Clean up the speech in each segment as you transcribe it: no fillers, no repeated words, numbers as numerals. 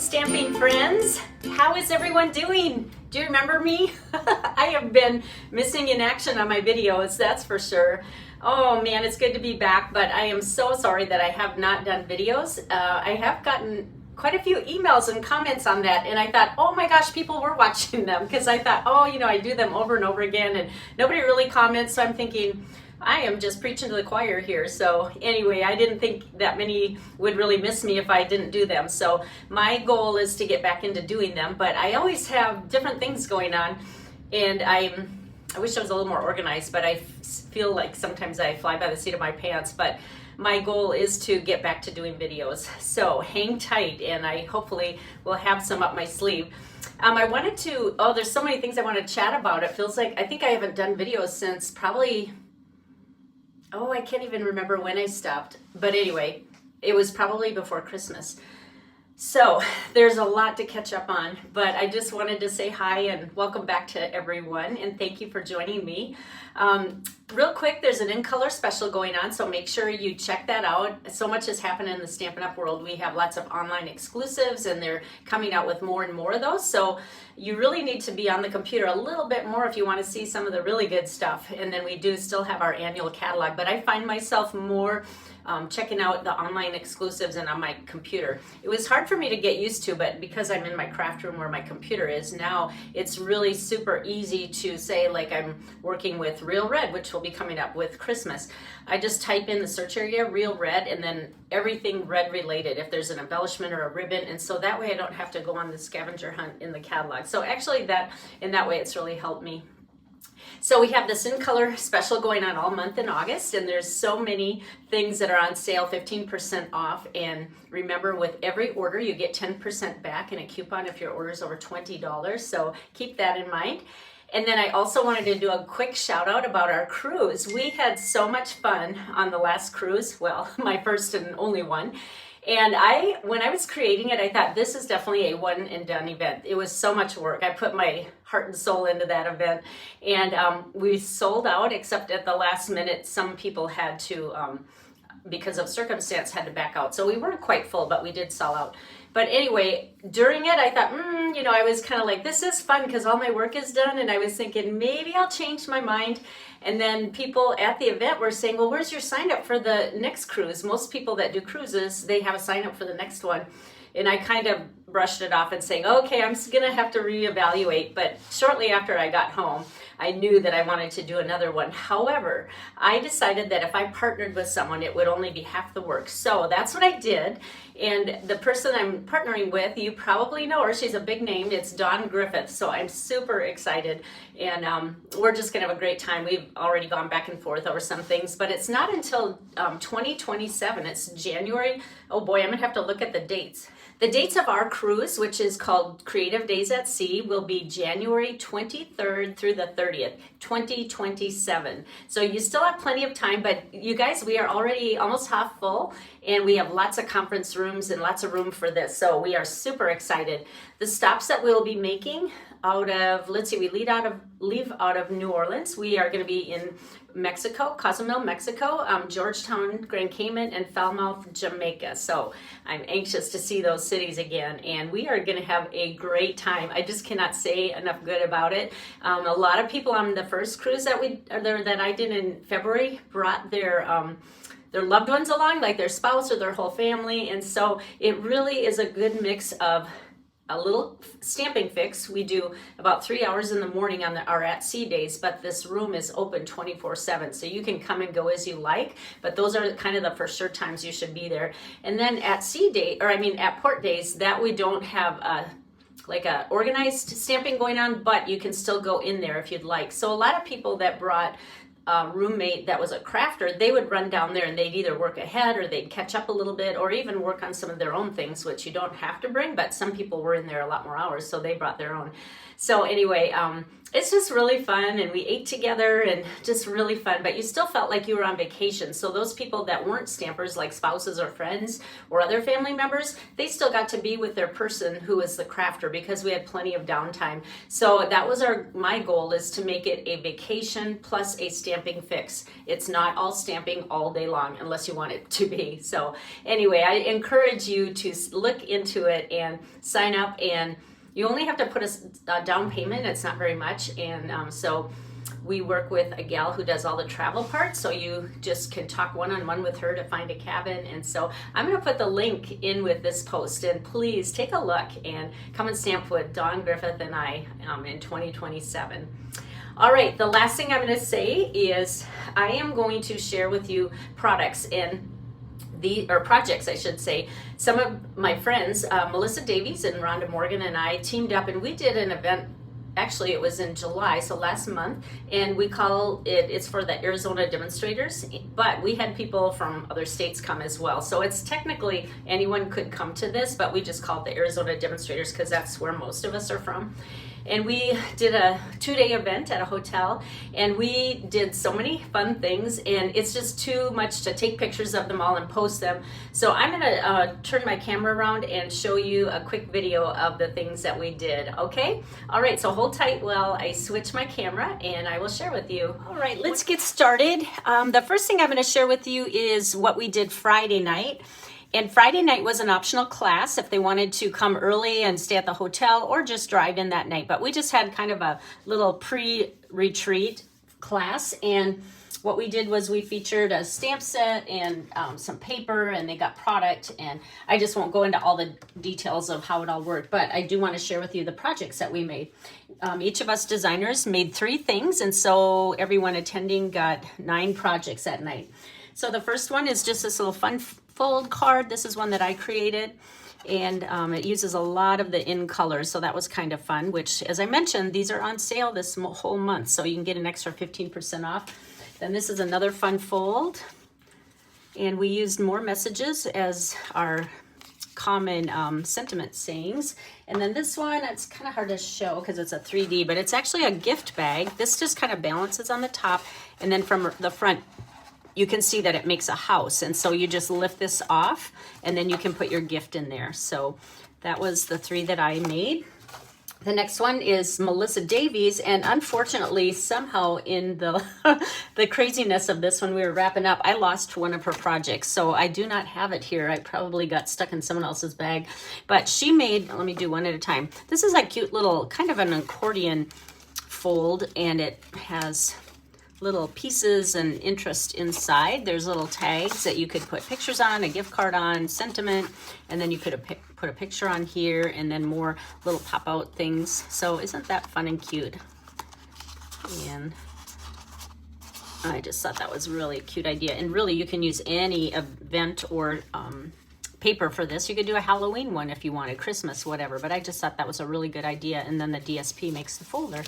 stamping friends. How is everyone doing? Do you remember me? I have been missing in action on my videos, that's for sure. Oh man, it's good to be back, but I am so sorry that I have not done videos. I have gotten quite a few emails and comments on that, and I thought, oh my gosh, people were watching them, because I thought, oh, you know, I do them over and over again and nobody really comments, so I'm thinking, I am just preaching to the choir here. So anyway, I didn't think that many would really miss me if I didn't do them. So my goal is to get back into doing them, but I always have different things going on, and I wish I was a little more organized, but I feel like sometimes I fly by the seat of my pants. But my goal is to get back to doing videos. So hang tight, and I hopefully will have some up my sleeve. I wanted to, there's so many things I want to chat about. It feels like, I think I haven't done videos since probably, I can't even remember when I stopped. But anyway, it was probably before Christmas. So there's a lot to catch up on, but I just wanted to say hi and welcome back to everyone, and thank you for joining me. Real quick, there's an in color special going on, so make sure you check that out. So much has happened in the Stampin' Up! World. We have lots of online exclusives, and they're coming out with more and more of those, so you really need to be on the computer a little bit more if you want to see some of the really good stuff. And then we do still have our annual catalog, but I find myself more checking out the online exclusives and on my computer. It was hard for me to get used to, but because I'm in my craft room where my computer is now, it's really super easy to say, like, I'm working with Real Red, which will be coming up with Christmas. I just type in the search area Real Red and then everything red related, if there's an embellishment or a ribbon, and so that way I don't have to go on the scavenger hunt in the catalog. So actually in that way it's really helped me. So we have this in color special going on all month in August, and there's so many things that are on sale, 15% off. And remember, with every order you get 10% back in a coupon if your order is over $20, so keep that in mind. And then I also wanted to do a quick shout out about our cruise. We had so much fun on the last cruise, well, my first and only one. And when I was creating it, I thought this is definitely a one and done event. It was so much work. I put my heart and soul into that event, and we sold out, except at the last minute, some people had to, because of circumstance, had to back out. So we weren't quite full, but we did sell out. But anyway, during it, I thought, I was kind of like, this is fun because all my work is done. And I was thinking, maybe I'll change my mind. And then people at the event were saying, well, where's your sign up for the next cruise? Most people that do cruises, they have a sign up for the next one. And I kind of brushed it off and saying, okay, I'm gonna have to reevaluate. But shortly after I got home, I knew that I wanted to do another one. However, I decided that if I partnered with someone, it would only be half the work. So that's what I did. And the person I'm partnering with, you probably know her. She's a big name. It's Dawn Griffith. So I'm super excited. And we're just going to have a great time. We've already gone back and forth over some things, but it's not until 2027. It's January. Oh boy, I'm going to have to look at the dates. The dates of our cruise, which is called Creative Days at Sea, will be January 23rd through the 30th, 2027. So you still have plenty of time, but you guys, we are already almost half full, and we have lots of conference rooms and lots of room for this. So we are super excited. The stops that we'll be making out of, let's see, we leave out of New Orleans. We are going to be in Mexico, Cozumel, Mexico, Georgetown, Grand Cayman, and Falmouth, Jamaica. So I'm anxious to see those cities again, and we are going to have a great time. I just cannot say enough good about it. A lot of people on the first cruise that I did in February brought their loved ones along, like their spouse or their whole family, and so it really is a good mix of a little stamping fix. We do about 3 hours in the morning on our at sea days, but this room is open 24/7, so you can come and go as you like, but those are kind of the for sure times you should be there. And then at at port days, that we don't have like a organized stamping going on, but you can still go in there if you'd like. So a lot of people that brought roommate that was a crafter, they would run down there and they'd either work ahead or they'd catch up a little bit or even work on some of their own things, which you don't have to bring, but some people were in there a lot more hours, so they brought their own. So anyway, it's just really fun, and we ate together and just really fun, but you still felt like you were on vacation. So those people that weren't stampers, like spouses or friends or other family members, they still got to be with their person who was the crafter, because we had plenty of downtime. So that was my goal, is to make it a vacation plus a stamping fix. It's not all stamping all day long unless you want it to be. So anyway, I encourage you to look into it and sign up, and you only have to put a down payment. It's not very much. And so we work with a gal who does all the travel parts. So you just can talk one-on-one with her to find a cabin. And so I'm going to put the link in with this post. And please take a look and come and stamp with Dawn Griffith and I in 2027. All right, the last thing I'm going to say is I am going to share with you products or projects, I should say. Some of my friends, Melissa Davies and Rhonda Morgan and I teamed up, and we did an event. Actually, it was in July, so last month, and we call it's for the Arizona demonstrators, but we had people from other states come as well. So it's technically anyone could come to this, but we just call it the Arizona demonstrators because that's where most of us are from. And we did a 2-day event at a hotel, and we did so many fun things, and it's just too much to take pictures of them all and post them. So I'm gonna turn my camera around and show you a quick video of the things that we did, okay? All right, so hold tight while I switch my camera and I will share with you. All right, let's get started. The first thing I'm gonna share with you is what we did Friday night. And Friday night was an optional class if they wanted to come early and stay at the hotel or just drive in that night. But we just had kind of a little pre-retreat class. And what we did was we featured a stamp set and some paper, and they got product. And I just won't go into all the details of how it all worked, but I do want to share with you the projects that we made. Each of us designers made 3 things, and so everyone attending got 9 projects that night. So the first one is just this little fun fold card. This is one that I created, and it uses a lot of the in colors, so that was kind of fun, which, as I mentioned, these are on sale this whole month, so you can get an extra 15% off. Then this is another fun fold, and we used more messages as our common sentiment sayings. And then this one, it's kind of hard to show because it's a 3D, but it's actually a gift bag. This just kind of balances on the top, and then from the front you can see that it makes a house, and so you just lift this off and then you can put your gift in there. So that was the 3 that I made. The next one is Melissa Davies, and unfortunately somehow in the the craziness of this, when we were wrapping up, I lost one of her projects, so I do not have it here. I probably got stuck in someone else's bag, but she made, let me do one at a time. This is a cute little kind of an accordion fold, and it has little pieces and interest inside. There's little tags that you could put pictures on, a gift card on, sentiment, and then you could put a picture on here, and then more little pop-out things. So isn't that fun and cute? And I just thought that was really a cute idea. And really, you can use any event or paper for this. You could do a Halloween one if you wanted, Christmas, whatever, but I just thought that was a really good idea. And then the DSP makes the folder.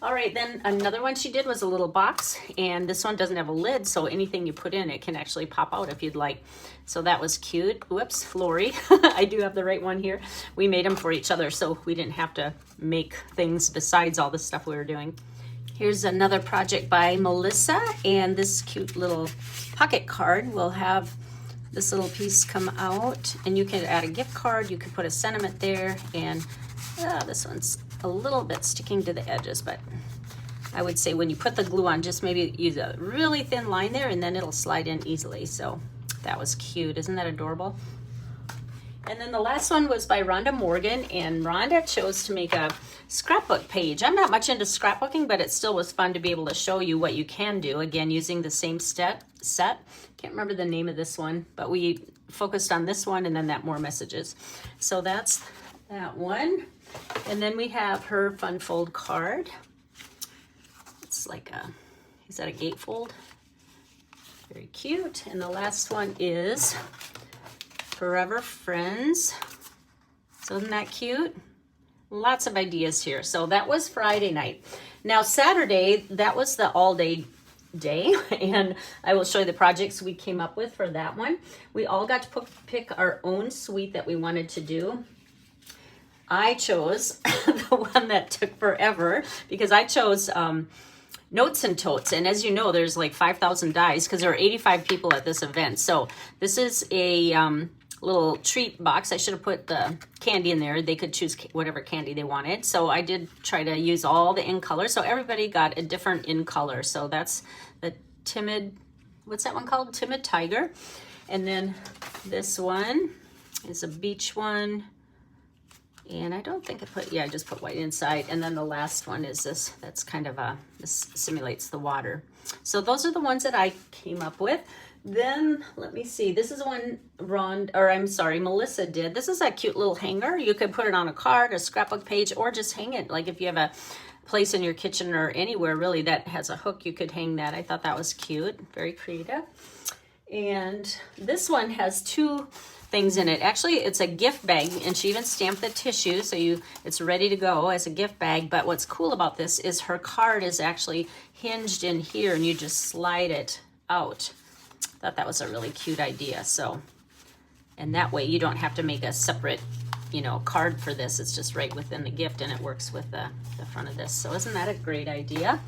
All right, then another one she did was a little box, and this one doesn't have a lid, so anything you put in, it can actually pop out if you'd like. So that was cute. Whoops, Lorri. I do have the right one here. We made them for each other, so we didn't have to make things besides all the stuff we were doing. Here's another project by Melissa, and this cute little pocket card will have this little piece come out, and you can add a gift card, you could put a sentiment there, and this one's a little bit sticking to the edges, but I would say when you put the glue on, just maybe use a really thin line there, and then it'll slide in easily. So that was cute. Isn't that adorable? And then the last one was by Rhonda Morgan, and Rhonda chose to make a scrapbook page. I'm not much into scrapbooking, but it still was fun to be able to show you what you can do, again, using the same set. Can't remember the name of this one, but we focused on this one and then that more messages. So that's that one. And then we have her fun fold card. It's like is that a gatefold? Very cute. And the last one is Forever Friends. So isn't that cute? Lots of ideas here. So that was Friday night. Now Saturday, that was the all-day day, and I will show you the projects we came up with for that one. We all got to pick our own suite that we wanted to do. I chose the one that took forever because I chose Notes and Totes. And as you know, there's like 5,000 dies because there are 85 people at this event. So this is a little treat box. I should have put the candy in there. They could choose whatever candy they wanted. So I did try to use all the in color. So everybody got a different in color. So that's the Timid, what's that one called? Timid Tiger. And then this one is a beach one. And I don't think I put, yeah, I just put white inside. And then the last one is this, that's kind of a, this simulates the water. So those are the ones that I came up with. Then, let me see, this is one Melissa did. This is a cute little hanger. You could put it on a card, a scrapbook page, or just hang it. Like if you have a place in your kitchen or anywhere really that has a hook, you could hang that. I thought that was cute, very creative. And this one has two things in it. Actually, it's a gift bag, and she even stamped the tissue, so it's ready to go as a gift bag. But what's cool about this is her card is actually hinged in here, and you just slide it out. Thought that was a really cute idea. So, and that way you don't have to make a separate, you know, card for this. It's just right within the gift, and it works with the front of this. So isn't that a great idea?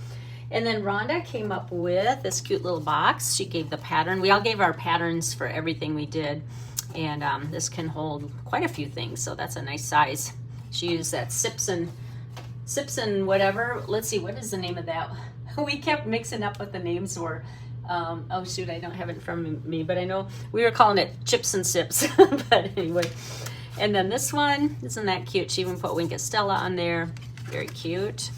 And then Rhonda came up with this cute little box. She gave the pattern. We all gave our patterns for everything we did. And this can hold quite a few things, so that's a nice size. She used that Sips and whatever. Let's see, what is the name of that? We kept mixing up what the names were. Oh shoot, I don't have it from me, but I know we were calling it Chips and Sips. But anyway, and then this one, isn't that cute? She even put Wink of Stella on there. Very cute.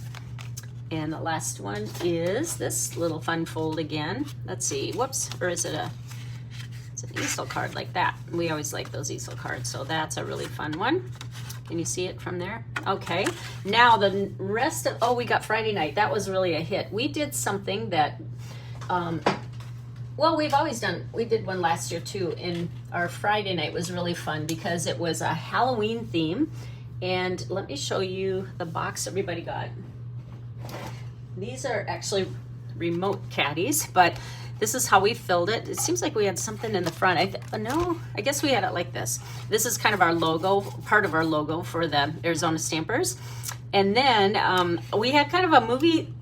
And the last one is this little fun fold again. Let's see, whoops, or is it a... It's an easel card like that. We always like those easel cards, so that's a really fun one. Can you see it from there? Okay, now the rest of, oh, we got Friday night. That was really a hit. We did something that, well, we've always done, we did one last year too, and our Friday night was really fun because it was a Halloween theme. And let me show you the box everybody got. These are actually remote caddies, but this is how we filled it. It seems like we had something in the front. No, I guess we had it like this. This is kind of our logo, part of our logo for the Arizona Stampers. And then we had kind of a movie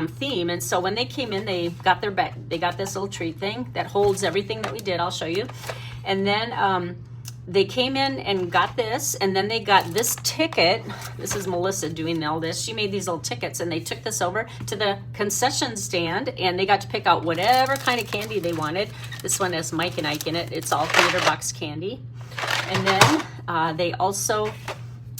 theme. And so when they came in, they got their bag. They got this little treat thing that holds everything that we did. I'll show you. And then they came in and got this, and then they got this ticket. This is Melissa doing all this. She made these little tickets, and they took this over to the concession stand, and they got to pick out whatever kind of candy they wanted. This one has Mike and Ike in it. It's all theater box candy. And then they also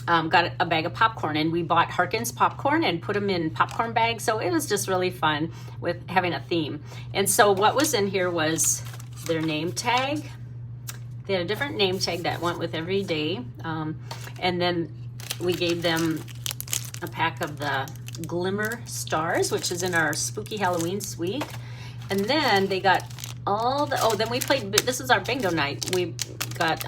got a bag of popcorn, and we bought Harkins popcorn and put them in popcorn bags. So it was just really fun with having a theme. And so what was in here was their name tag. They had a different name tag that went with every day. And then we gave them a pack of the Glimmer Stars, which is in our Spooky Halloween suite. And then they got all the, oh, then we played, this is our bingo night. We got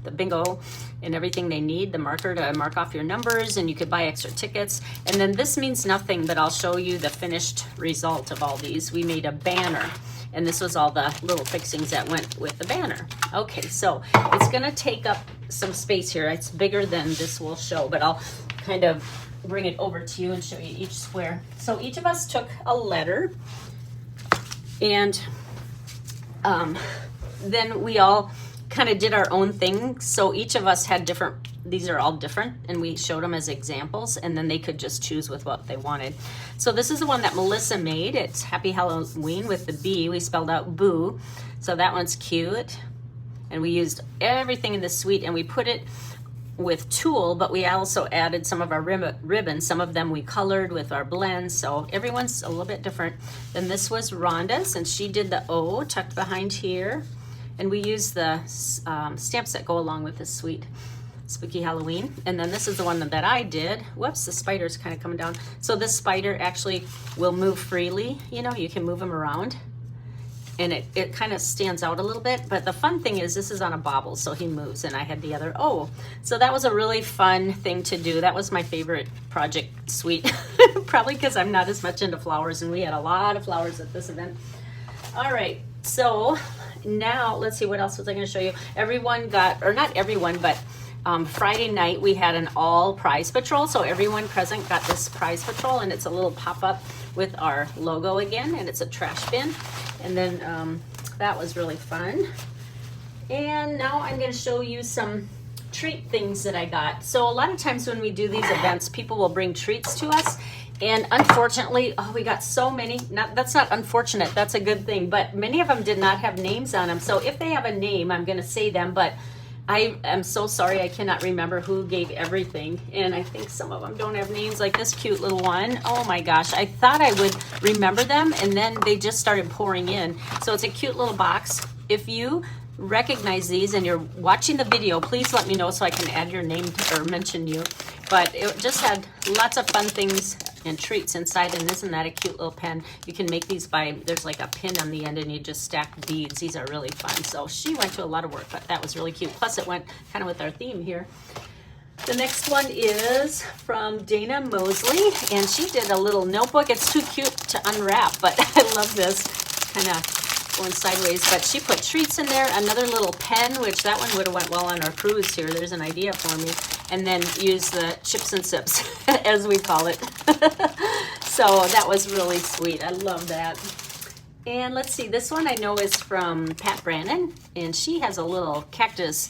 the bingo and everything they need, the marker to mark off your numbers, and you could buy extra tickets. And then this means nothing, but I'll show you the finished result of all these. We made a banner. And this was all the little fixings that went with the banner. Okay, so it's gonna take up some space here. It's bigger than this will show, but I'll kind of bring it over to you and show you each square. So each of us took a letter, and then we all kind of did our own thing. So each of us had different, these are all different, and we showed them as examples, and then they could just choose with what they wanted. So this is the one that Melissa made. It's Happy Halloween with the B. We spelled out boo. So that one's cute. And we used everything in the suite, and we put it with tulle, but we also added some of our ribbons. Some of them we colored with our blends, so everyone's a little bit different. Then this was Rhonda's, and she did the O tucked behind here. And we used the stamps that go along with this suite. Spooky Halloween. And then this is the one that I did. Whoops, the spider's kind of coming down. So this spider actually will move freely. You know, you can move him around. And it kind of stands out a little bit. But the fun thing is this is on a bobble, so he moves. And I had the other, oh. So that was a really fun thing to do. That was my favorite project suite. Probably because I'm not as much into flowers, and we had a lot of flowers at this event. All right, so now let's see, what else was I going to show you? Everyone got, or not everyone, but Friday night we had an all prize patrol, so everyone present got this prize patrol, and it's a little pop-up with our logo again, and it's a trash bin. And then that was really fun. And now I'm going to show you some treat things that I got. So a lot of times when we do these events, people will bring treats to us, and unfortunately, oh, we got so many. That's not unfortunate, that's a good thing, but many of them did not have names on them. So if they have a name, I'm going to say them, but I am so sorry, I cannot remember who gave everything, and I think some of them don't have names, like this cute little one. Oh my gosh, I thought I would remember them, and then they just started pouring in. So it's a cute little box. If you recognize these and you're watching the video, please let me know so I can add your name or mention you. But it just had lots of fun things and treats inside, and isn't that a cute little pen? You can make these by, there's like a pin on the end and you just stack beads. These are really fun. So she went to a lot of work, but that was really cute. Plus it went kind of with our theme here. The next one is from Dana Mosley, and she did a little notebook. It's too cute to unwrap, but I love this. Kind of going sideways, but she put treats in there, another little pen, which that one would have went well on our cruise here. There's an idea for me. And then use the chips and sips, as we call it. So that was really sweet. I love that. And let's see, this one I know is from Pat Brannon, and she has a little cactus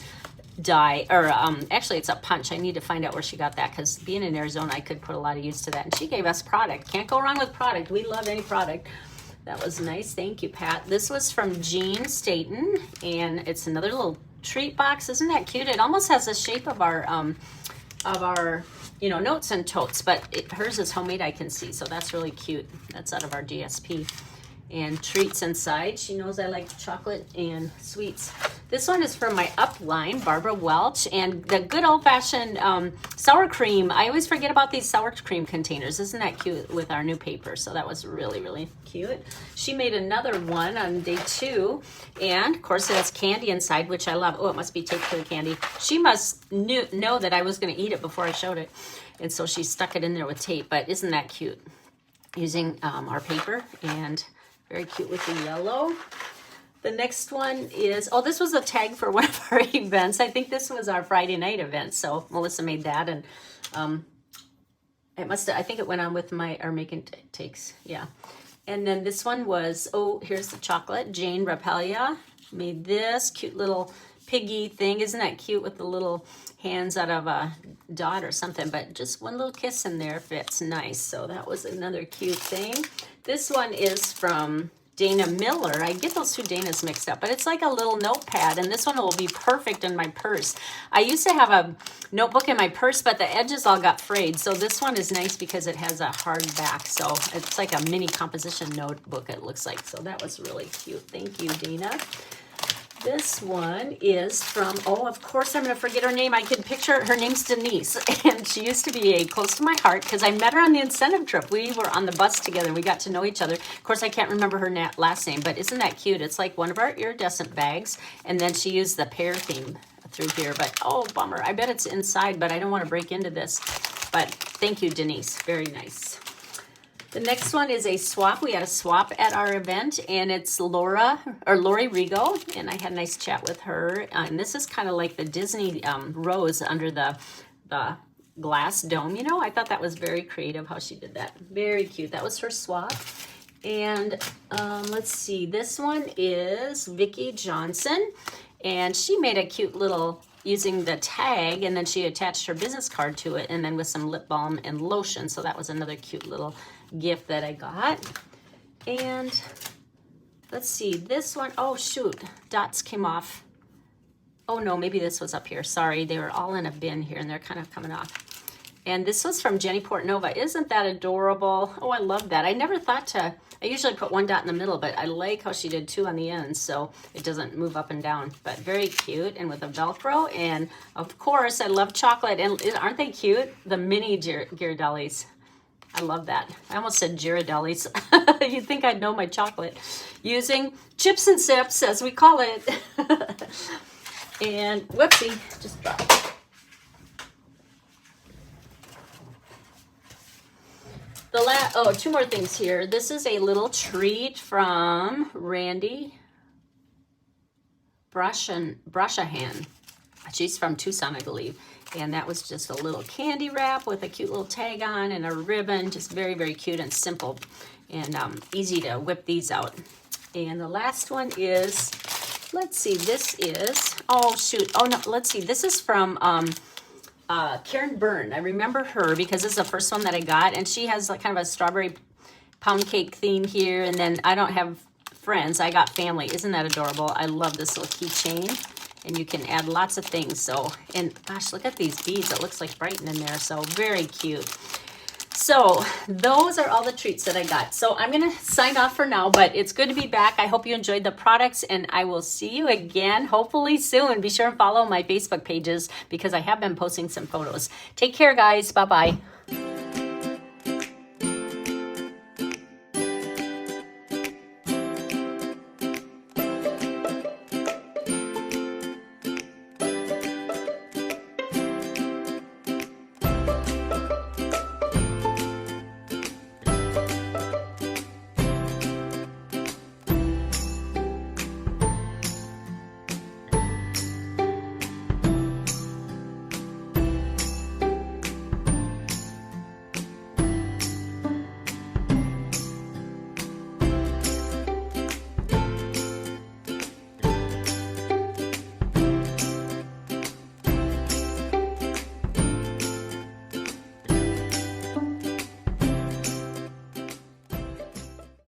die, or actually it's a punch. I need to find out where she got that, because being in Arizona, I could put a lot of use to that. And she gave us product. Can't go wrong with product. We love any product. That was nice. Thank you, Pat. This was from Jean Staten, and it's another little treat box. Isn't that cute? It almost has the shape of our notes and totes, but hers is homemade, I can see, so that's really cute. That's out of our DSP. And treats inside. She knows I like chocolate and sweets. This one is from my upline, Barbara Welch, and the good old-fashioned sour cream. I always forget about these sour cream containers. Isn't that cute with our new paper? So that was really, really cute. She made another one on day 2, and of course it has candy inside, which I love. Oh, it must be taped to the candy. She must know that I was going to eat it before I showed it, and so she stuck it in there with tape. But isn't that cute? Using our paper, and very cute with the yellow. The next one is, oh, this was a tag for one of our events. I think this was our Friday night event. So Melissa made that, and I think it went on with our making takes. Yeah. And then this one was, oh, here's the chocolate. Jane Rapelia made this cute little piggy thing. Isn't that cute with the little hands out of a dot or something? But just one little kiss in there fits nice. So that was another cute thing. This one is from Dana Miller. I get those two Danas mixed up, but it's like a little notepad, and this one will be perfect in my purse. I used to have a notebook in my purse, but the edges all got frayed. So this one is nice because it has a hard back. So it's like a mini composition notebook, it looks like. So that was really cute. Thank you, Dana. This one is from, oh, of course I'm going to forget her name. I can picture her name's Denise, and she used to be close to my heart because I met her on the incentive trip. We were on the bus together. We got to know each other. Of course, I can't remember her last name, but isn't that cute? It's like one of our iridescent bags, and then she used the pear theme through here, but oh, bummer. I bet it's inside, but I don't want to break into this. But thank you, Denise. Very nice. The next one is a swap. We had a swap at our event, and it's Lorri Rigo, and I had a nice chat with her. And this is kind of like the Disney rose under the glass dome. You know, I thought that was very creative how she did that. Very cute. That was her swap. And let's see. This one is Vicki Johnson, and she made a cute little, using the tag, and then she attached her business card to it, and then with some lip balm and lotion. So that was another cute little gift that I got. And let's see, this one, oh shoot, dots came off. Oh no, maybe this was up here. Sorry, they were all in a bin here, and they're kind of coming off. And this was from Jenny Portnova. Isn't that adorable? Oh, I love that. I never thought to, I usually put one dot in the middle, but I like how she did two on the ends, so it doesn't move up and down. But very cute, and with a Velcro. And of course, I love chocolate. And aren't they cute? The mini Ghirardellis. I love that. I almost said Ghirardellis. You'd think I'd know my chocolate. Using chips and sips, as we call it. And whoopsie, just dropped it. Two more things here. This is a little treat from Randy Brushahan. She's from Tucson, I believe. And that was just a little candy wrap with a cute little tag on and a ribbon. Just very, very cute and simple, and easy to whip these out. And the last one is, let's see, this is, oh shoot, oh no, let's see, this is from Karen Byrne. I remember her because this is the first one that I got, and she has like kind of a strawberry pound cake theme here. And then I don't have friends, I got family. Isn't that adorable? I love this little keychain. And you can add lots of things. So, and gosh, look at these beads. It looks like Brighton in there. So very cute. So those are all the treats that I got. So I'm going to sign off for now, but it's good to be back. I hope you enjoyed the products, and I will see you again hopefully soon. Be sure and follow my Facebook pages because I have been posting some photos. Take care, guys. Bye-bye.